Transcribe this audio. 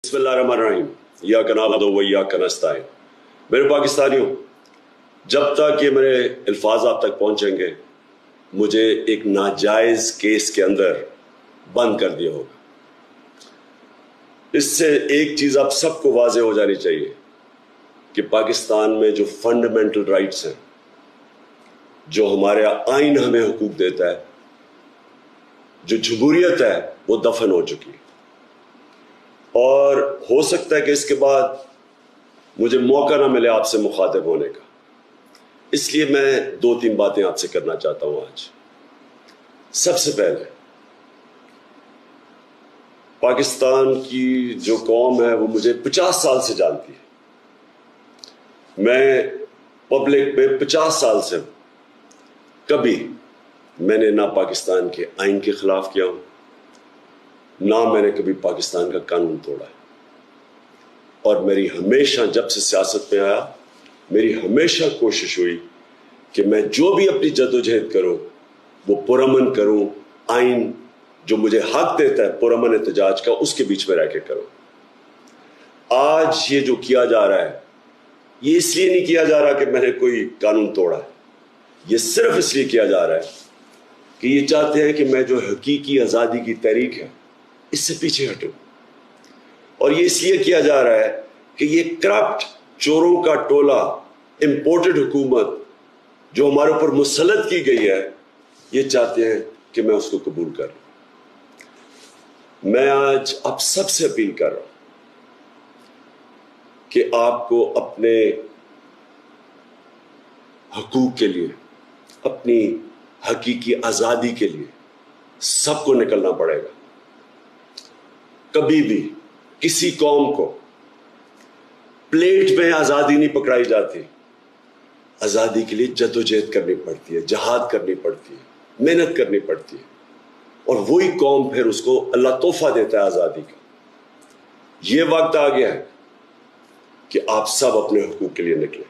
बिस्मिल्लाहिर्रहमानिर्रहीम। इय्याका नअबुदु व इय्याका नस्तईन। मेरे पाकिस्तानियों, जब तक ये मेरे अल्फाज आप तक पहुंचेंगे, मुझे एक नाजायज केस के अंदर बंद कर दिया होगा। इससे एक चीज आप सबको वाज़ेह हो जानी चाहिए कि पाकिस्तान में जो फंडामेंटल राइट्स हैं, जो हमारे आइन हमें हुकूक देता है, जो जमहूरियत है, वो दफन हो चुकी है। और हो सकता है कि इसके बाद मुझे मौका ना मिले आपसे मुखातिब होने का, इसलिए मैं 2-3 बातें आपसे करना चाहता हूं आज। सबसे पहले, पाकिस्तान की जो कौम है वो मुझे 50 साल से जानती है। मैं पब्लिक में 50 साल से हूं। कभी मैंने ना पाकिस्तान के आइन के खिलाफ किया हूं, ना मैंने कभी पाकिस्तान का कानून तोड़ा है। और मेरी हमेशा, जब से सियासत में आया, मेरी हमेशा कोशिश हुई कि मैं जो भी अपनी जद्दोजहद करूं वो पुरअमन करूं, आइन जो मुझे हक देता है पुरअमन एहतजाज का, उसके बीच में रह के करूं। आज ये जो किया जा रहा है, ये इसलिए नहीं किया जा रहा कि मैंने कोई कानून तोड़ा है, ये सिर्फ इसलिए किया जा रहा है कि ये चाहते हैं कि मैं जो हकीकी आज़ादी की तहरीक है, इससे पीछे हटूं। और ये इसलिए किया जा रहा है कि ये करप्ट चोरों का टोला, इंपोर्टेड हुकूमत जो हमारे ऊपर मुसल्लत की गई है, ये चाहते हैं कि मैं उसको कबूल कर लूं। मैं आज आप सबसे अपील कर रहा हूं कि आपको अपने हकूक के लिए, अपनी हकीकी आज़ादी के लिए सबको निकलना पड़ेगा। कभी भी किसी कौम को प्लेट में आज़ादी नहीं पकड़ाई जाती। आज़ादी के लिए जद्दोजहद करनी पड़ती है, जहाद करनी पड़ती है, मेहनत करनी पड़ती है, और वही कौम फिर उसको अल्लाह तोहफा देता है आज़ादी का। ये वक्त आ गया है कि आप सब अपने हुकूक के लिए निकलें।